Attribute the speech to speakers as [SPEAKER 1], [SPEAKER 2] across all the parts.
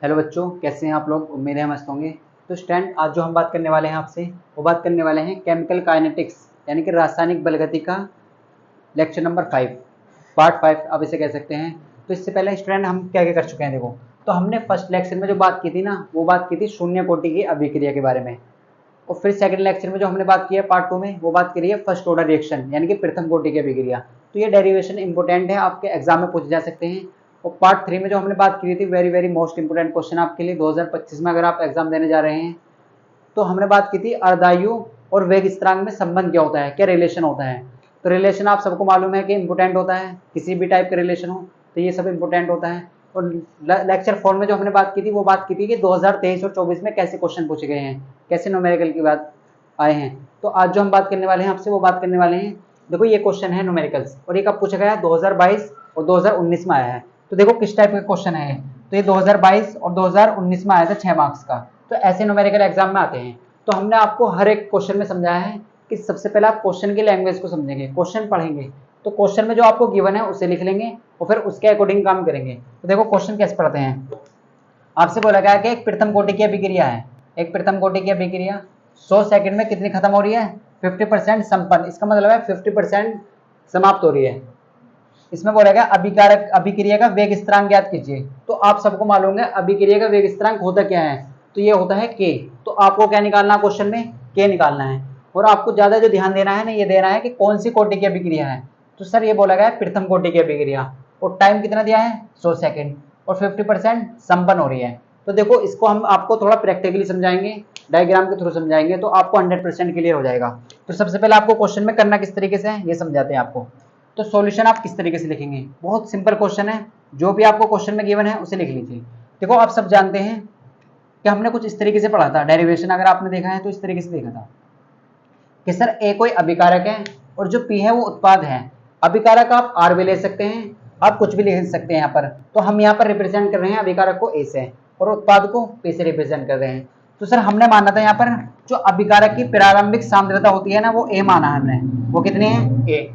[SPEAKER 1] Hello बच्चों, कैसे हैं आप लोग। उम्मीद है मस्त होंगे। तो स्टूडेंट, आज जो हम बात करने वाले हैं आपसे वो बात करने वाले हैं केमिकल काइनेटिक्स यानी कि रासायनिक बलगति का लेक्चर नंबर 5 पार्ट 5 आप इसे कह सकते हैं। तो इससे पहले स्टूडेंट हम क्या क्या कर चुके हैं देखो। तो हमने फर्स्ट लेक्चर में जो बात की थी ना, वो बात की थी शून्य कोटि की अभिक्रिया के बारे में। और फिर सेकंड लेक्चर में जो हमने बात की है पार्ट 2 में, वो बात करी है फर्स्ट ऑर्डर रिएक्शन यानी कि प्रथम कोटि की अभिक्रिया। तो ये डेरिवेशन इंपॉर्टेंट है, आपके एग्जाम में पूछे जा सकते हैं। और पार्ट 3 में जो हमने बात की थी, very very most important question आपके लिए 2025 में अगर आप एग्जाम देने जा रहे हैं। तो हमने बात की थी अर्धायु और वेग स्थिरांक में संबंध क्या होता है, क्या रिलेशन होता है। तो रिलेशन आप सबको मालूम है कि इंपोर्टेंट होता है, किसी भी टाइप का रिलेशन हो तो ये सब इंपोर्टेंट होता है। और लेक्चर 4 में जो हमने बात की थी, वो बात की थी कि 2023 और 24 में कैसे क्वेश्चन पूछे गए हैं, कैसे न्यूमेरिकल की बात आए हैं। तो आज जो हम बात करने वाले हैं आपसे, वो बात करने वाले हैं, देखो ये क्वेश्चन है न्यूमेरिकल्स और ये कब पूछा गया है, 2022 और 2019 में आया है। तो देखो किस टाइप का क्वेश्चन है। तो ये 2022 और 2019 में आया था 6 मार्क्स का। तो ऐसे न्यूमेरिकल एग्जाम में आते हैं। तो हमने आपको हर एक क्वेश्चन में समझाया है कि सबसे पहले आप क्वेश्चन की लैंग्वेज को समझेंगे, क्वेश्चन पढ़ेंगे। तो क्वेश्चन में जो आपको गिवन है उसे लिख लेंगे और फिर उसके अकॉर्डिंग काम करेंगे। तो देखो क्वेश्चन कैसे पढ़ते हैं। आपसे बोला गया कि एक प्रथम कोटि की अभिक्रिया है, एक प्रथम कोटि की अभिक्रिया 100 सेकंड में कितनी खत्म हो रही है, 50% संपन्न। इसका मतलब है 50% समाप्त हो रही है। इसमें बोला गया अभिकारक अभिक्रिया का वेग स्थिरांक ज्ञात कीजिए। तो आप सबको मालूम है अभिक्रिया का वेग स्थिरांक होता क्या है, तो ये होता है के। तो आपको क्या निकालना है क्वेश्चन में, के निकालना है। और आपको ज्यादा जो ध्यान देना है ना, ये देना है कि कौन सी कोटि की अभिक्रिया है। तो सर ये बोला गया है प्रथम कोटि की अभिक्रिया और टाइम कितना दिया है 100 सेकंड और 50% संपन्न हो रही है। तो देखो इसको हम आपको थोड़ा प्रैक्टिकली समझाएंगे, डायग्राम के थ्रू समझाएंगे, तो आपको 100% क्लियर हो जाएगा। तो सबसे पहले आपको क्वेश्चन में करना किस तरीके से है ये समझाते हैं आपको। तो सॉल्यूशन आप किस तरीके से लिखेंगे, बहुत सिंपल क्वेश्चन है। जो भी आपको क्वेश्चन में गिवन है उसे लिख लीजिए। देखो आप सब जानते हैं कि हमने कुछ इस तरीके से पढ़ा था, डेरिवेशन अगर आपने देखा है तो इस तरीके से देखा था कि सर ए कोई अभिकारक है और जो पी है वो उत्पाद है। अभिकारक आप आर भी ले सकते हैं, आप कुछ भी लिख सकते हैं यहाँ पर। तो हम यहाँ पर रिप्रेजेंट कर रहे हैं अभिकारक को ए से और उत्पाद को पी से रिप्रेजेंट कर रहे हैं। तो सर हमने माना था यहाँ पर जो अभिकारक की प्रारंभिक सांद्रता होती है ना, वो ए माना है हमने। वो कितनी है, ए।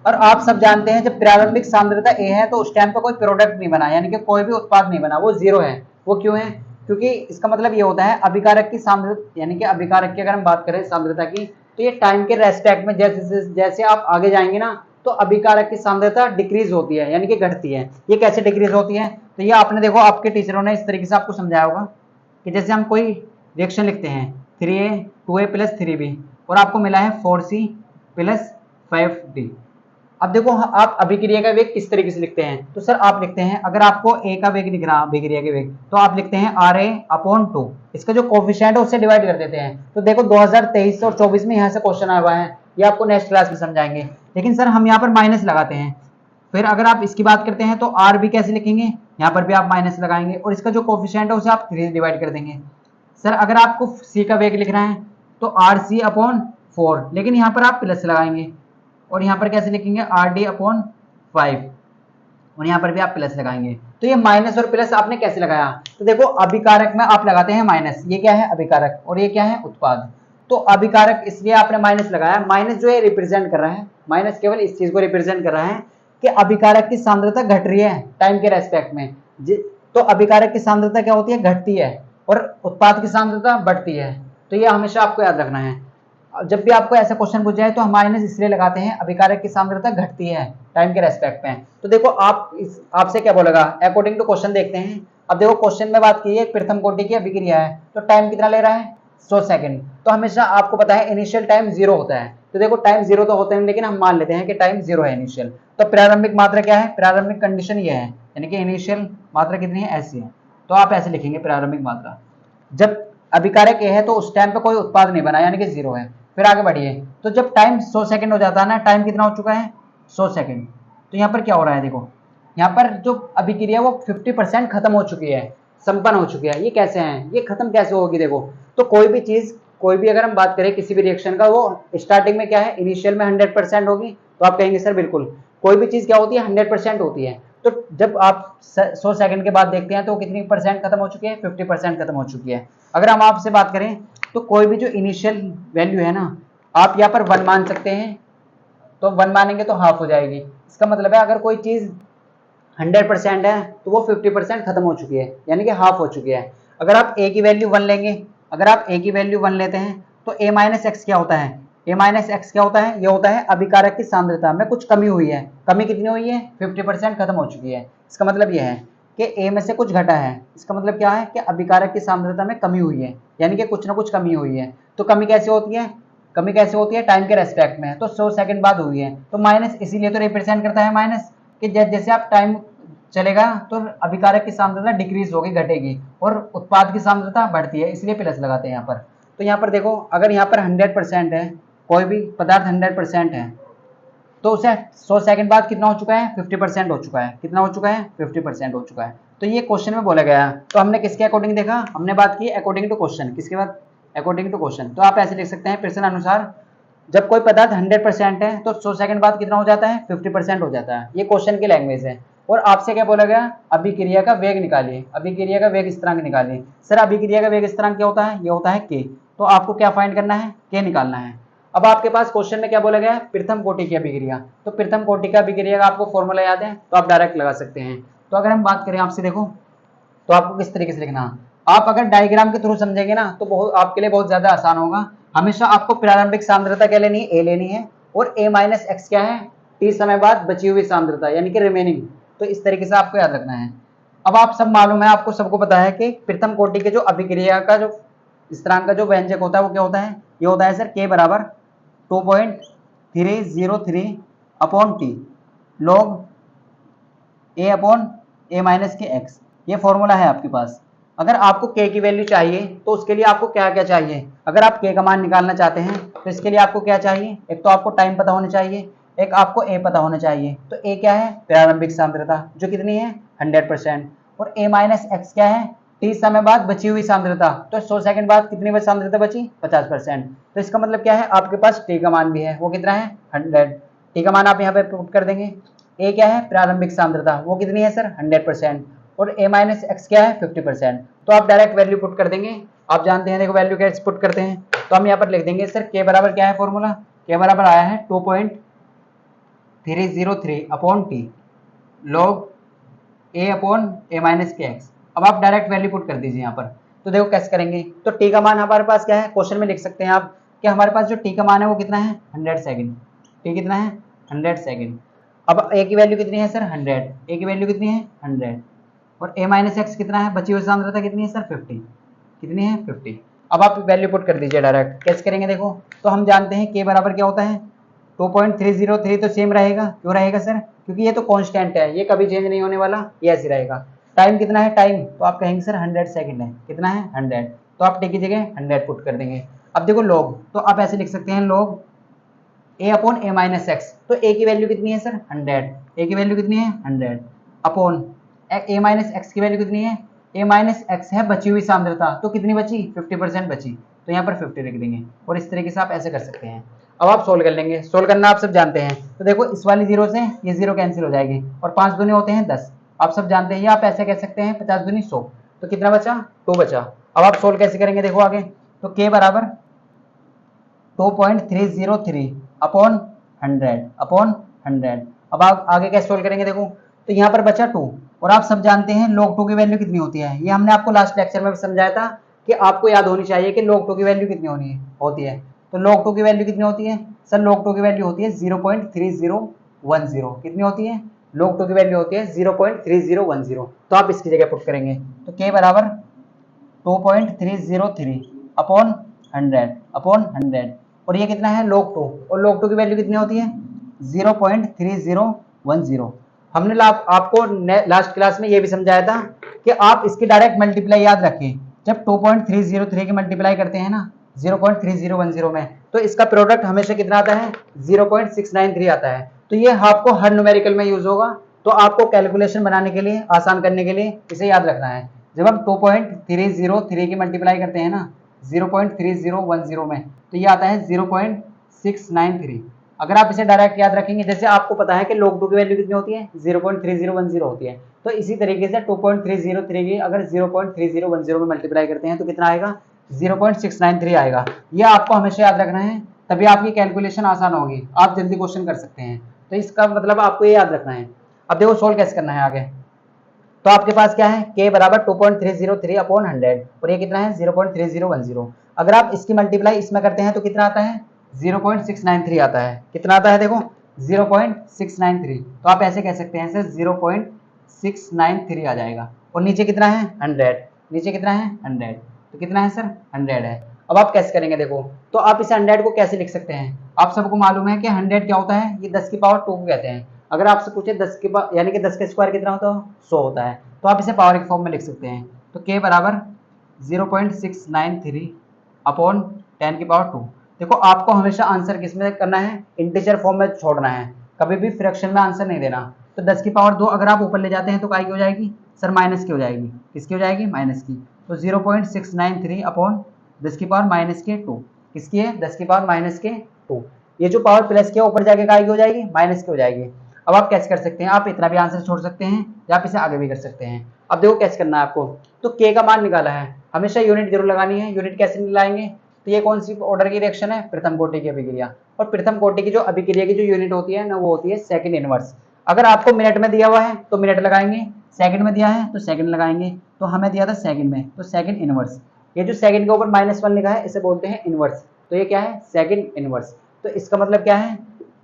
[SPEAKER 1] और आप सब जानते हैं जब प्रारंभिक सांद्रता ए है तो उस टाइम पर कोई प्रोडक्ट नहीं बना, यानी कि कोई भी उत्पाद नहीं बना, वो जीरो है। वो क्यों है, क्योंकि इसका मतलब ये होता है अभिकारक की सांद्रता, यानी कि अभिकारक की अगर हम बात करें सांद्रता की, तो ये टाइम के रेस्पेक्ट में जैसे जैसे आप आगे जाएंगे ना, तो अभिकारक की सांद्रता डिक्रीज होती है, यानी कि घटती है। ये कैसे डिक्रीज होती है, तो ये आपने देखो आपके टीचरों ने इस तरीके से आपको समझाया होगा कि जैसे हम कोई रिएक्शन लिखते हैं 3A 2A प्लस 3B और आपको मिला है 4C प्लस 5D। अब देखो आप अभिक्रिया का वेग किस तरीके से लिखते हैं। तो सर आप लिखते हैं, अगर आपको ए का वेग लिख रहा है अभिक्रिया के वेग, तो आप लिखते हैं RA/2। इसका जो कोफिशिएंट है उससे डिवाइड कर देते हैं। तो देखो 2023 और 24 में यहाँ से क्वेश्चन आया हुआ है, ये आपको नेक्स्ट क्लास में समझाएंगे। लेकिन सर हम यहाँ पर माइनस लगाते हैं। फिर अगर आप इसकी बात करते हैं तो आर भी कैसे लिखेंगे, यहाँ पर भी आप माइनस लगाएंगे और इसका जो कोफिशिएंट है उसे आप 3 डिवाइड कर देंगे। सर अगर आपको सी का वेग लिखना है तो RC/4, लेकिन यहाँ पर आप प्लस लगाएंगे और यहाँ पर कैसे लिखेंगे RD/5 और यहाँ पर भी आप प्लस लगाएंगे। तो ये माइनस और प्लस आपने कैसे लगाया, तो देखो अभिकारक में आप लगाते हैं माइनस, ये क्या है अभिकारक और ये क्या है उत्पाद। तो अभिकारक इसलिए आपने माइनस लगाया, माइनस जो है रिप्रेजेंट कर रहा है, माइनस केवल इस चीज को रिप्रेजेंट कर रहा है कि अभिकारक की सांद्रता घट रही है टाइम के रेस्पेक्ट में। तो अभिकारक की सांद्रता क्या होती है, घटती है और उत्पाद की सांद्रता बढ़ती है। तो ये हमेशा आपको याद रखना है। जब भी आपको ऐसा क्वेश्चन पूछा जाए तो हम माइनस इसलिए लगाते हैं अभिकारक की सांद्रता घटती है टाइम के रेस्पेक्ट में। तो देखो आप आपसे क्या बोलेगा अकॉर्डिंग टू क्वेश्चन देखते हैं। अब देखो क्वेश्चन में बात की है प्रथम कोटि की अभिक्रिया है, तो टाइम कितना ले रहा है 100 सेकंड। तो हमेशा आपको पता है इनिशियल टाइम 0 होता है। तो देखो टाइम 0 तो होते हैं, लेकिन हम मान लेते हैं कि टाइम 0 है इनिशियल। तो प्रारंभिक मात्रा क्या है, प्रारंभिक कंडीशन ये है, यानी कि इनिशियल मात्रा कितनी है, ऐसी है। तो आप ऐसे लिखेंगे प्रारंभिक मात्रा। जब अभिकारक ए है तो उस टाइम पे कोई उत्पाद नहीं बना, यानी कि 0 है। फिर आगे बढ़िए, तो जब टाइम 100 सेकंड हो जाता है ना, टाइम कितना हो चुका है 100 सेकंड। तो यहाँ पर क्या हो रहा है, देखो यहाँ पर जो अभिक्रिया वो 50% खत्म हो चुकी है, संपन्न हो चुकी है। ये कैसे है, ये खत्म कैसे होगी, देखो तो कोई भी चीज, कोई भी अगर हम बात करें किसी भी रिएक्शन का, वो स्टार्टिंग में क्या है इनिशियल में 100% होगी। तो आप कहेंगे सर बिल्कुल, कोई भी चीज क्या होती है 100% होती है। तो जब आप 100 सेकंड के बाद देखते हैं तो कितनी परसेंट खत्म हो चुकी है, 50% खत्म हो चुकी है। अगर हम आपसे बात करें तो कोई भी जो इनिशियल वैल्यू है ना, आप यहाँ पर 1 मान सकते हैं। तो 1 मानेंगे तो हाफ हो जाएगी। इसका मतलब है अगर कोई चीज 100% है तो वो 50% खत्म हो चुकी है, यानी कि हाफ हो चुकी है। अगर आप a की वैल्यू 1 लेंगे, अगर आप a की वैल्यू 1 लेते हैं तो a माइनस एक्स क्या होता है, a माइनस एक्स क्या होता है, ये होता है अभिकारक की सांद्रता में कुछ कमी हुई है। कमी कितनी हुई है, 50% खत्म हो चुकी है। इसका मतलब यह है कि a में से कुछ घटा है। इसका मतलब क्या है कि अभिकारक की सांद्रता में कमी हुई है, यानी कि कुछ ना कुछ कमी हुई है। तो कमी कैसे होती है, कमी कैसे होती है, टाइम के रेस्पेक्ट में, तो 100 सेकंड बाद हुई है। तो माइनस इसीलिए तो रिप्रेजेंट करता है माइनस, कि जैसे आप टाइम चलेगा तो अभिकारक की सांद्रता डिक्रीज होगी, घटेगी, और उत्पाद की सांद्रता बढ़ती है, इसलिए प्लस लगाते हैं यहाँ पर। तो यहाँ पर देखो, अगर यहाँ पर 100% है, कोई भी पदार्थ 100% है, तो उसे 100 सेकंड बाद कितना हो चुका है, 50% हो चुका है। कितना हो चुका है, 50% हो चुका है। तो ये क्वेश्चन में बोला गया है। तो हमने किसके अकॉर्डिंग देखा, हमने बात की अकॉर्डिंग टू क्वेश्चन। किसके बाद, अकॉर्डिंग टू क्वेश्चन। तो आप ऐसे लिख सकते हैं, प्रश्न अनुसार जब कोई पदार्थ 100% है तो 100 सेकंड बाद कितना हो जाता है, 50% हो जाता है। ये क्वेश्चन की लैंग्वेज है। और आपसे क्या बोला गया, अभिक्रिया का वेग निकालिए, अभिक्रिया का वेग स्थिरांक निकालिए। सर अभिक्रिया का वेग स्थिरांक क्या होता है, ये होता है के। तो आपको क्या फाइंड करना है, के निकालना है। अब आपके पास क्वेश्चन में क्या बोला गया है, प्रथम कोटि की अभिक्रिया। तो प्रथम कोटि का अभिक्रिया का आपको फॉर्मूला याद है, तो आप डायरेक्ट लगा सकते हैं। तो अगर हम बात करें आपसे, देखो तो आपको किस तरीके से लिखना, आप अगर डायग्राम के थ्रू समझेंगे ना तो बहुत आपके लिए बहुत ज्यादा आसान होगा। हमेशा आपको प्रारंभिक सांद्रता क्या लेनी है, ए लेनी है, और a माइनस एक्स क्या है, t समय बाद बची हुई सांद्रता, यानी कि रिमेनिंग। तो इस तरीके से आपको याद रखना है। अब आप सब मालूम है, आपको सबको पता है कि प्रथम कोटि के जो अभिक्रिया का जो स्थिरांक का जो व्यंजक होता है वो क्या होता है, ये होता है सर k बराबर 2.303 upon T log a upon a minus के एक्स। ये फॉर्मूला है आपके पास। अगर आपको k की वैल्यू चाहिए तो उसके लिए आपको क्या क्या चाहिए, अगर आप k का मान निकालना चाहते हैं तो इसके लिए आपको क्या चाहिए, एक तो आपको टाइम पता होना चाहिए, एक आपको a पता होना चाहिए। तो a क्या है, प्रारंभिक सांद्रता जो कितनी है 100%, और a माइनस एक्स क्या है, t समय बाद बची हुई सांद्रता। तो 100 सेकंड बाद कितनी बची सांद्रता बची, 50%। तो इसका मतलब क्या है, आपके पास t का मान भी है, वो कितना है 100। t का मान आप यहाँ पे पुट कर देंगे। a क्या है, प्रारंभिक सांद्रता, वो कितनी है सर 100%, और a माइनस एक्स क्या है 50%। तो आप डायरेक्ट वैल्यू पुट कर देंगे। आप जानते हैं, देखो वैल्यू कैसे पुट करते हैं। तो हम यहाँ पर लिख देंगे सर k बराबर क्या है, फॉर्मूला k बराबर आया है 2.303 upon T log a upon a minus के एक्स। अब आप डायरेक्ट वैल्यू पुट कर दीजिए यहाँ पर। तो देखो कैसे करेंगे, तो t का मान हमारे पास क्या है, क्वेश्चन में लिख सकते हैं आप कि हमारे पास जो t का मान है वो कितना है 100 सेकंड। t कितना है 100 सेकंड। अब a की वैल्यू कितनी है सर 100, a की वैल्यू कितनी है 100, और a माइनस एक्स कितना है, बची हुई सांद्रता कितनी है सर 50, कितनी है 50। अब आप वैल्यू पुट कर दीजिए डायरेक्ट। कैसे करेंगे, देखो तो हम जानते हैं k बराबर क्या होता है 2.303। तो सेम रहेगा, क्यों रहेगा सर, क्योंकि ये तो कांस्टेंट है, ये कभी चेंज नहीं होने वाला, ये ऐसे रहेगा। टाइम कितना है, टाइम तो आप कहेंगे सर 100 सेकंड है, कितना है 100। तो आप टी की जगह 100 पुट कर देंगे। अब देखो लॉग, तो आप ऐसे लिख सकते हैं log a upon a minus x. तो a की वैल्यू कितनी है सर 100, a की वैल्यू कितनी है 100 अपॉन a माइनस एक्स की वैल्यू कितनी है, a माइनस एक्स है बची हुई सांद्रता, तो कितनी बची 50% बची, तो यहाँ पर 50 लिख देंगे। और इस तरीके से आप ऐसे कर सकते हैं। अब आप सोल्व कर लेंगे, सोल्व करना आप सब जानते हैं। तो देखो इस वाली जीरो से ये जीरो कैंसिल हो जाएगी, और 5 दूनी होते हैं 10, आप सब जानते हैं। या आप ऐसे कह सकते हैं 50 दूनी 100, तो कितना बचा 2 बचा। अब आप सोल्व कैसे करेंगे, देखो आगे, तो k बराबर 2.303 अपॉन 100। अब आप आगे कैसे सोल्व करेंगे, देखो तो यहाँ पर बचा 2, और आप सब जानते हैं log 2 की वैल्यू कितनी होती है। ये हमने आपको लास्ट लेक्चर में समझाया था कि आपको याद होनी चाहिए कि log 2 की वैल्यू कितनी होती है। तो log 2 की वैल्यू कितनी होती है सर, log 2 की वैल्यू होती है 0.3010। कितनी होती है, log 2 की वैल्यू होती है 0.3010। तो आप इसकी जगह पुट करेंगे, तो k बराबर 2.303 अपॉन 100, और ये कितना है log 2, और log 2 की वैल्यू कितनी होती है 0.3010। हमने आपको लास्ट क्लास में ये भी समझाया था कि आप इसकी डायरेक्ट मल्टीप्लाई याद रखें। जब 2.303 की मल्टीप्लाई करते हैं ना 0.3010 में, तो इसका प्रोडक्ट हमेशा कितना आता है 0.693 आता है। तो ये आपको हर न्यूमेरिकल में यूज होगा। तो आपको कैलकुलेशन बनाने के लिए, आसान करने के लिए इसे याद रखना है। जब हम 2.303 की मल्टीप्लाई करते हैं ना 0.3010 में, तो ये आता है 0.693। अगर आप इसे डायरेक्ट याद रखेंगे, जैसे आपको पता है कि log 2 की वैल्यू कितनी होती है 0.3010 होती है, तो इसी तरीके से 2.303 की अगर 0.3010 में मल्टीप्लाई करते हैं तो कितना आएगा 0.693 आएगा। यह आपको हमेशा याद रखना है, तभी आपकी कैलकुलेशन आसान होगी, आप जल्दी क्वेश्चन कर सकते हैं। तो इसका मतलब आपको ये याद रखना है। अब देखो सोल्व कैसे करना है आगे। तो आपके पास क्या है, k बराबर 2.303 अपॉन 100 और ये कितना है 0.3010। अगर आप इसकी मल्टीप्लाई इसमें करते हैं तो कितना आता है 0.693 आता है। कितना आता है देखो 0.693। तो आप ऐसे कह सकते हैं सर 0.693 आ जाएगा। और नीचे कितना है 100, नीचे कितना है 100, तो कितना है सर 100 है। अब आप कैसे करेंगे देखो, तो आप इस 100 को कैसे लिख सकते हैं, आप सबको मालूम है कि 100 क्या होता है, ये 10 की पावर 2 को कहते हैं। अगर आपसे पूछे 10 के यानी कि 10 का स्क्वायर कितना होता है 100 होता है, तो आप इसे पावर के फॉर्म में लिख सकते हैं। तो k बराबर 0.693 अपॉन 10 की पावर 2। देखो आपको हमेशा आंसर किस में करना है, इंटीजर फॉर्म में छोड़ना है, कभी भी फ्रैक्शन में आंसर नहीं देना। तो 10 की पावर 2 अगर आप ऊपर ले जाते हैं तो काय की हो जाएगी सर माइनस की हो जाएगी। किसकी हो जाएगी माइनस की। तो 0.693 अपॉन 10 की पावर माइनस के 2, किसकी है 10 की पावर माइनस के 2। ये जो पावर प्लस की ऊपर जाके काय की हो जाएगी माइनस की हो जाएगी। अब आप कैसे कर सकते हैं, आप इतना भी आंसर छोड़ सकते हैं या आप इसे आगे भी कर सकते हैं। अब देखो कैसे करना है आपको, तो k का मान निकाला है, हमेशा यूनिट जरूर लगानी है। यूनिट कैसे निकालेंगे, तो ये कौन सी ऑर्डर की रिएक्शन है, प्रथम कोटि की अभिक्रिया। और प्रथम कोटि की जो अभिक्रिया की जो यूनिट होती है ना वो होती है सेकंड इनवर्स। अगर आपको मिनट में दिया हुआ है तो मिनट लगाएंगे, सेकंड में दिया है तो सेकंड लगाएंगे। तो हमें दिया था सेकंड में, तो सेकंड इनवर्स। ये जो सेकंड के ऊपर -1 लिखा है इसे बोलते हैं इनवर्स। तो ये क्या है सेकंड इनवर्स। तो इसका मतलब क्या है,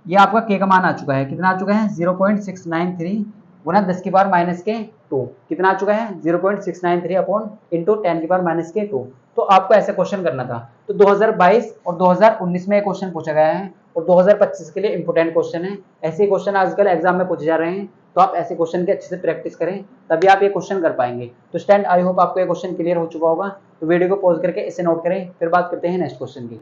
[SPEAKER 1] ये आपका k का मान आ चुका है, कितना आ चुका है 0.693 गुना 10 की पावर माइनस के 2। कितना आ चुका है 0.693 अपॉन इंटू 10 की पावर माइनस के 2। तो आपको ऐसे क्वेश्चन करना था। तो 2022 और 2019 में क्वेश्चन पूछा गया है और 2025 के लिए इंपोर्टेंट क्वेश्चन है। ऐसे क्वेश्चन आजकल एग्जाम में पूछे जा रहे हैं, तो आप ऐसे क्वेश्चन की अच्छे से प्रैक्टिस करें, तभी आप ये क्वेश्चन कर पाएंगे। तो स्टैंड आई होप आपको ये क्वेश्चन क्लियर हो चुका होगा। तो वीडियो को पॉज करके इसे नोट करें, फिर बात करते हैं नेक्स्ट क्वेश्चन की।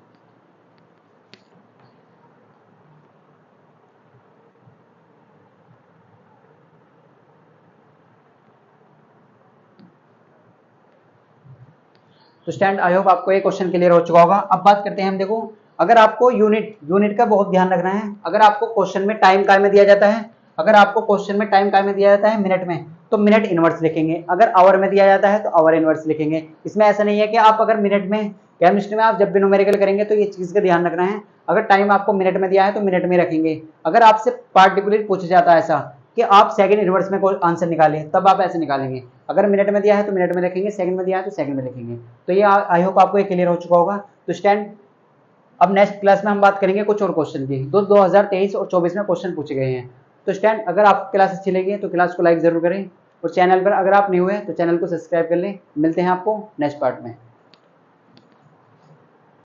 [SPEAKER 1] तो स्टैंड आई होप आपको ये क्वेश्चन क्लियर हो चुका होगा। अब बात करते हैं हम, देखो अगर आपको यूनिट का बहुत ध्यान रखना है। अगर आपको क्वेश्चन में टाइम काय में दिया जाता है, अगर आपको क्वेश्चन में टाइम काय में दिया जाता है मिनट में, तो मिनट इनवर्स लिखेंगे। अगर आवर में दिया जाता है तो आवर इनवर्स लिखेंगे। इसमें ऐसा नहीं है कि आप अगर मिनट में, केमिस्ट्री में आप जब भी न्यूमेरिकल करेंगे तो ये चीज का ध्यान रखना है, अगर टाइम आपको मिनट में दिया है तो मिनट में रखेंगे। अगर आपसे पार्टिकुलर पूछा जाता है ऐसा कि आप सेकंड इनवर्स में कोई आंसर निकालें, तब आप ऐसे निकालेंगे। अगर मिनट में दिया है तो मिनट में रखेंगे, सेकंड में दिया है तो सेकंड में लिखेंगे। तो ये आई होप आपको ये क्लियर हो चुका होगा। तो स्टैंड अब नेक्स्ट क्लास में हम बात करेंगे कुछ और क्वेश्चन की। 2023 और 24 में क्वेश्चन पूछे गए हैं। तो स्टैंड अगर आपको क्लास अच्छी लगी तो क्लास को लाइक जरूर करें, और चैनल पर अगर आप न्यू हैं तो चैनल को सब्सक्राइब कर लें। मिलते हैं आपको नेक्स्ट पार्ट में।